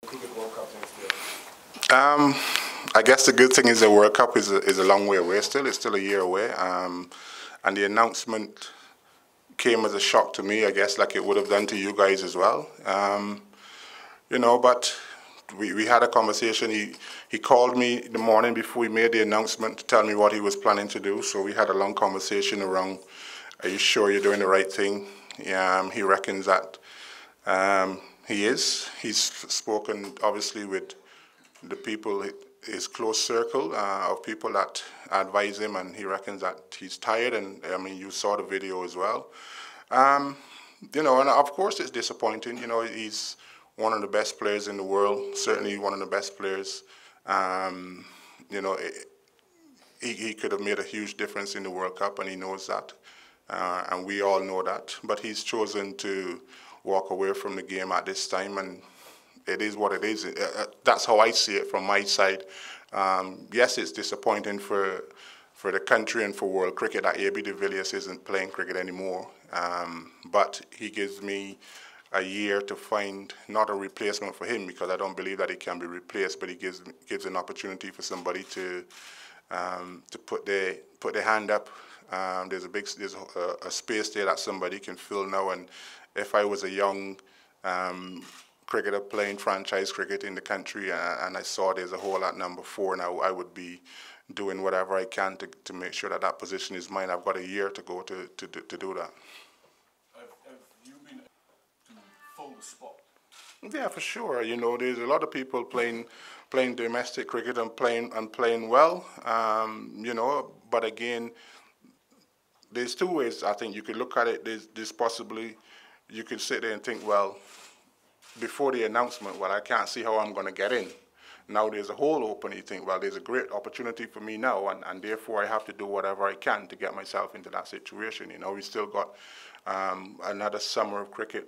Cricket World Cup next year? I guess the good thing is the World Cup is a long way away still. It's still a year away. And the announcement came as a shock to me, I guess, like it would have done to you guys as well. But we had a conversation. He called me the morning before he made the announcement to tell me what he was planning to do. So we had a long conversation around, are you sure you're doing the right thing? He reckons that he is. He's spoken, obviously, with the people, his close circle of people that advise him, and he reckons that he's tired, and I mean, you saw the video as well. And of course it's disappointing. He's one of the best players in the world, certainly one of the best players. He could have made a huge difference in the World Cup, and he knows that, and we all know that. But he's chosen to walk away from the game at this time, and it is what it is. That's how I see it from my side. Yes, it's disappointing for the country and for world cricket that AB de Villiers isn't playing cricket anymore. But he gives me a year to find not a replacement for him, because I don't believe that he can be replaced, but he gives an opportunity for somebody to put their hand up. There's a space there that somebody can fill now, and if I was a young cricketer playing franchise cricket in the country, and I saw there's a hole at number 4 now, I would be doing whatever I can to make sure that position is mine. I've got a year to go to do that. Have you been able to fill the spot? Yeah, for sure. There's a lot of people playing domestic cricket and playing well. But again, there's two ways I think you could look at it. There's possibly, you could sit there and think, well, before the announcement, well, I can't see how I'm going to get in. Now there's a hole open. You think, well, there's a great opportunity for me now, and therefore I have to do whatever I can to get myself into that situation. We still got another summer of cricket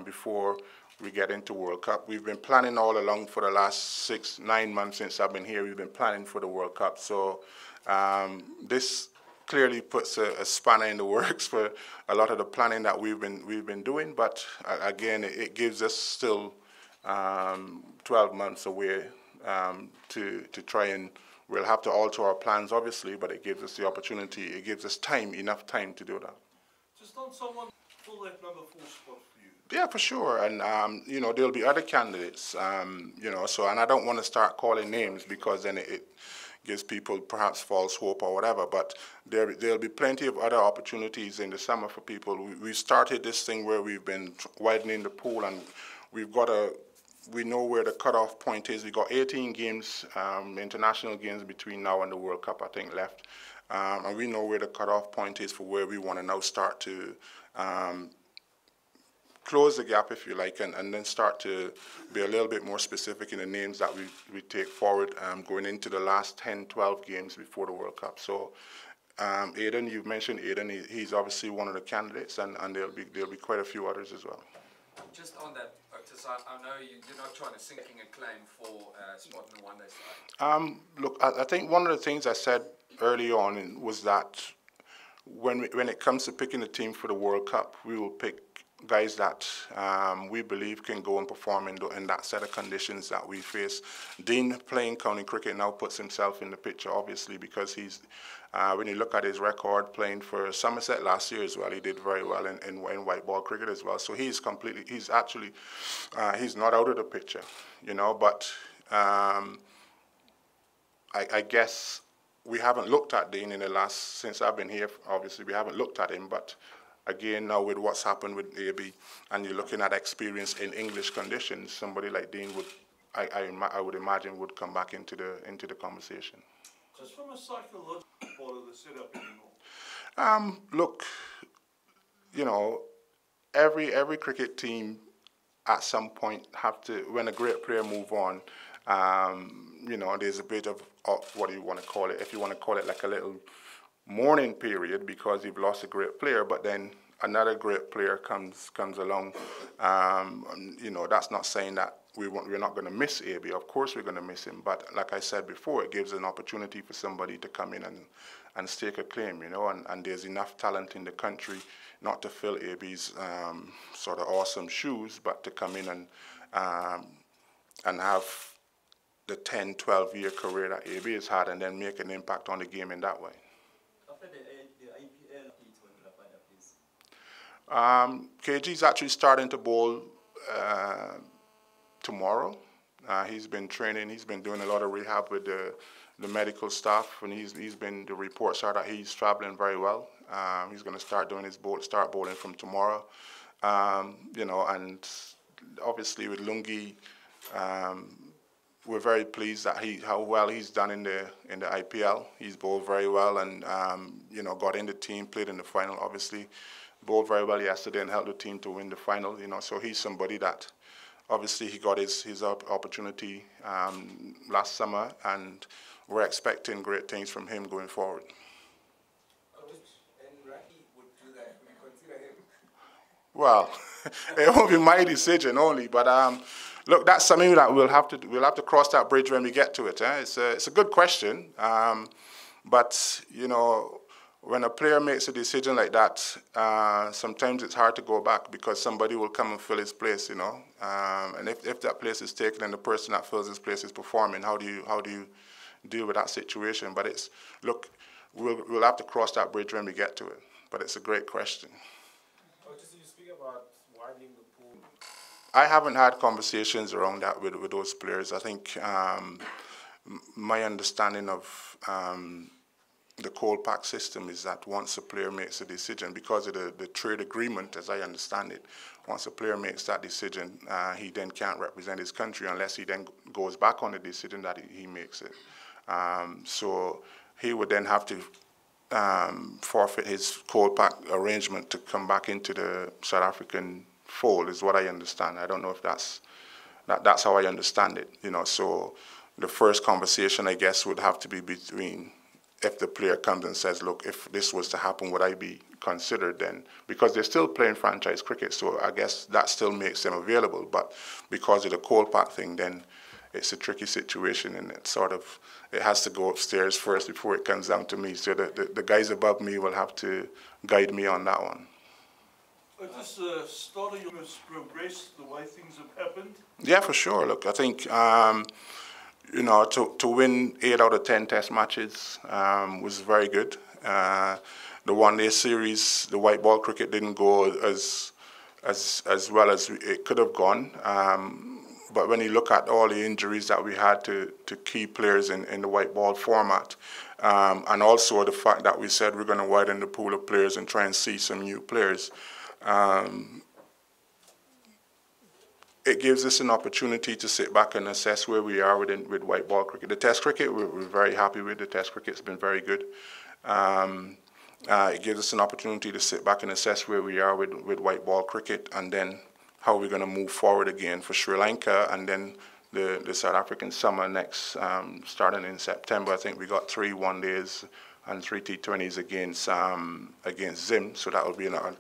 before we get into World Cup. We've been planning all along for the last 6-9 months since I've been here. We've been planning for the World Cup. So this clearly puts a spanner in the works for a lot of the planning that we've been doing. But again, it gives us still 12 months away to try, and we'll have to alter our plans, obviously, but it gives us the opportunity, it gives us enough time to do that. Just on someone fill that number 4 spot for you? Yeah, for sure, and there'll be other candidates, so, and I don't want to start calling names, because then it gives people perhaps false hope or whatever, but there'll be plenty of other opportunities in the summer for people. We started this thing where we've been widening the pool, and we know where the cutoff point is. We got 18 games, international games between now and the World Cup, I think, left. And we know where the cutoff point is for where we want to now start to close the gap, if you like, and then start to be a little bit more specific in the names that we take forward going into the last 10-12 games before the World Cup. So Aiden, you've mentioned Aiden, he's obviously one of the candidates, and there'll be quite a few others as well. Just on that, Ottis, I know you're not trying to sinking a claim for spot in the one-day side. Look, I think one of the things I said early on was that when it comes to picking a team for the World Cup, we will pick guys that we believe can go and perform in that set of conditions that we face. Dean, playing county cricket, now puts himself in the picture, obviously, because he's, when you look at his record playing for Somerset last year as well, he did very well in white ball cricket as well. So he's actually not out of the picture, but I guess we haven't looked at Dean in the since I've been here, obviously we haven't looked at him, but again, now with what's happened with AB, and you're looking at experience in English conditions, somebody like Dean would, I would imagine, would come back into the conversation. Just from a psychological part of the setup anymore. Look, every cricket team at some point have to, when a great player move on, there's a bit of what do you want to call it? If you want to call it like a little mourning period, because you've lost a great player, but then another great player comes along. That's not saying that we're not going to miss AB. Of course we're going to miss him, but like I said before, it gives an opportunity for somebody to come in and stake a claim, and there's enough talent in the country not to fill AB's sort of awesome shoes, but to come in and and have the 10, 12-year career that AB has had and then make an impact on the game in that way. After the IPL, please. KG's actually starting to bowl tomorrow. He's been training, he's been doing a lot of rehab with the medical staff, and the reports are that he's traveling very well. He's going to start doing start bowling from tomorrow. You know, and obviously with Lungi, we're very pleased that how well he's done in the IPL. He's bowled very well, and you know, got in the team, played in the final. Obviously, bowled very well yesterday and helped the team to win the final. You know, so he's somebody that obviously he got his opportunity last summer, and we're expecting great things from him going forward. Well, it won't be my decision only, but look, that's something that we'll have to cross that bridge when we get to it. It's a good question, but you know, when a player makes a decision like that, sometimes it's hard to go back because somebody will come and fill his place, you know. And if that place is taken and the person that fills his place is performing, how do you deal with that situation? But look, we'll have to cross that bridge when we get to it. But it's a great question. About widening the pool? I haven't had conversations around that with those players. I think my understanding of the coal pack system is that once a player makes a decision, because of the trade agreement, as I understand it, once a player makes that decision, he then can't represent his country unless he then goes back on the decision that he makes it. So he would then have to forfeit his coal pack arrangement to come back into the South African fold, is what I understand. I don't know if that's how I understand it, you know. So the first conversation, I guess, would have to be between, if the player comes and says, look, if this was to happen, would I be considered then? Because they're still playing franchise cricket, so I guess that still makes them available. But because of the coal pack thing, then it's a tricky situation, and it has to go upstairs first before it comes down to me. So the guys above me will have to guide me on that one. At this start of your progress, the way things have happened? Yeah, for sure. Look, I think, you know, to win 8 out of 10 test matches was very good. The one-day series, the white ball cricket didn't go as well as it could have gone. But when you look at all the injuries that we had to key players in the white ball format, and also the fact that we said we're going to widen the pool of players and try and see some new players, it gives us an opportunity to sit back and assess where we are with white ball cricket. The test cricket, we're very happy with. The test cricket's been very good. It gives us an opportunity to sit back and assess where we are with white ball cricket, and then how we're going to move forward again for Sri Lanka, and then the South African summer next, starting in September. I think we got 3 one-days and 3 T20s against Zim, so that will be a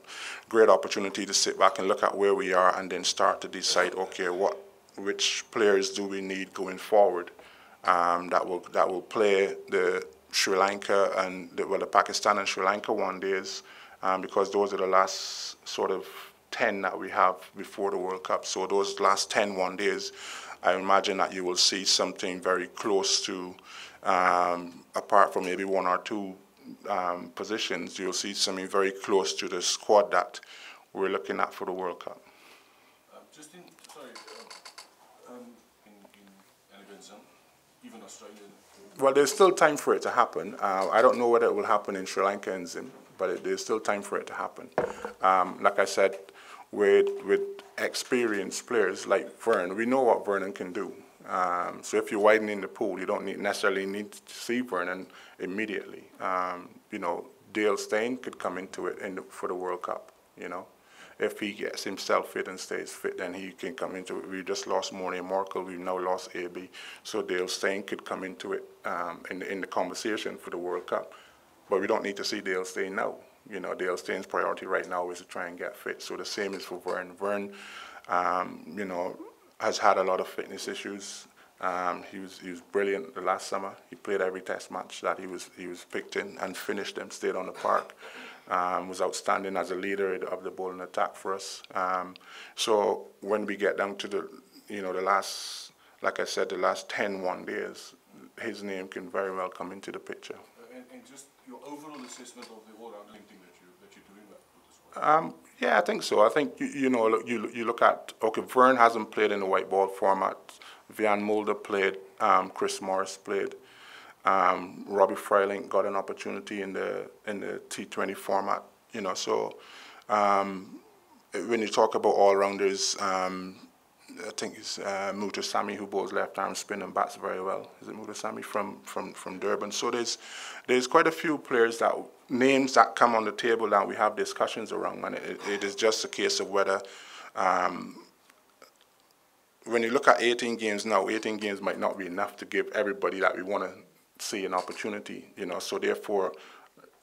great opportunity to sit back and look at where we are, and then start to decide, okay, which players do we need going forward that will play the Sri Lanka and the Pakistan and Sri Lanka one-days, because those are the last sort of 10 that we have before the World Cup. So those last 10 one-days, I imagine that you will see something very close to, apart from maybe 1 or 2 positions, you'll see something very close to the squad that we're looking at for the World Cup. Even Australia? Well, there's still time for it to happen. I don't know whether it will happen in Sri Lanka and Zim, but there's still time for it to happen. Like I said, with experienced players like Vern, we know what Vernon can do. So if you're widening the pool, you don't necessarily need to see Vernon immediately. You know, Dale Steyn could come into it for the World Cup, you know. If he gets himself fit and stays fit, then he can come into it. We just lost Mornay Morkel, we've now lost AB. So Dale Steyn could come into it in the conversation for the World Cup. But we don't need to see Dale Steyn now. You know, Dale Steyn's priority right now is to try and get fit. So the same is for Vern. Vern, you know, has had a lot of fitness issues. He was brilliant the last summer. He played every test match that he was picked in and finished them, stayed on the park. Was outstanding as a leader of the bowling attack for us. So when we get down to the last like I said, the last 10 one-days, his name can very well come into the picture. And just your overall assessment of the all-round thing that you're doing with this one? Yeah, I think so. I think, you look at, okay, Vern hasn't played in the white ball format. Vian Mulder played, Chris Morris played. Robbie Freiling got an opportunity in the T20 format, so when you talk about all-rounders, I think it's Mutasami who bowls left-arm spin and bats very well. Is it Mutasami from Durban? So there's quite a few players names that come on the table that we have discussions around, and it is just a case of whether when you look at 18 games now, 18 games might not be enough to give everybody that we want to see an opportunity, So therefore,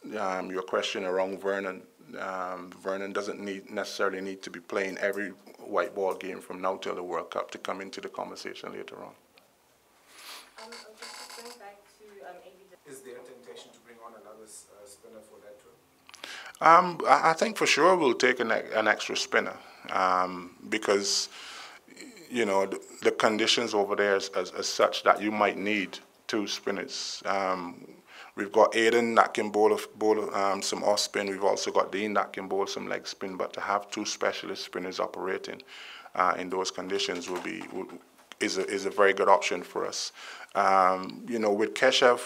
your question around Vernon, Vernon doesn't necessarily need to be playing every white ball game from now till the World Cup to come into the conversation later on. Just going back to AB. Is there a temptation to bring on another spinner for that tour? I think for sure we'll take an extra spinner because, the conditions over there is such that you might need two spinners. We've got Aiden that can bowl some off spin. We've also got Dean that can bowl some leg spin. But to have two specialist spinners operating in those conditions is a very good option for us. With Keshav,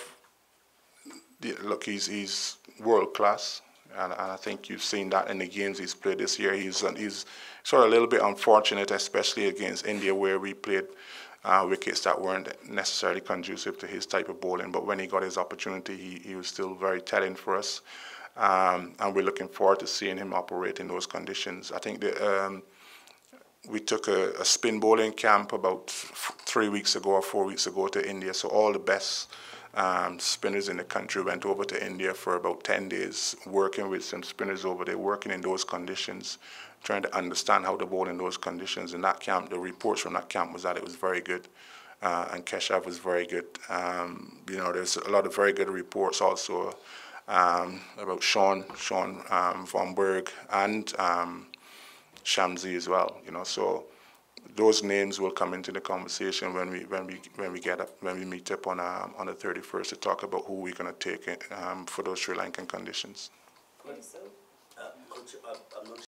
look, he's world class, and I think you've seen that in the games he's played this year. He's sort of a little bit unfortunate, especially against India, where we played wickets that weren't necessarily conducive to his type of bowling, but when he got his opportunity, he was still very telling for us, and we're looking forward to seeing him operate in those conditions. I think we took a spin bowling camp about 3 weeks ago or 4 weeks ago to India, so all the best spinners in the country went over to India for about 10 days, working with some spinners over there, working in those conditions, trying to understand how to bowl in those conditions. In that camp, the reports from that camp was that it was very good, and Keshav was very good. There's a lot of very good reports also about Sean von Berg and Shamsi as well. So those names will come into the conversation when we meet up on the 31st to talk about who we're going to take for those Sri Lankan conditions. So, Coach, I'm not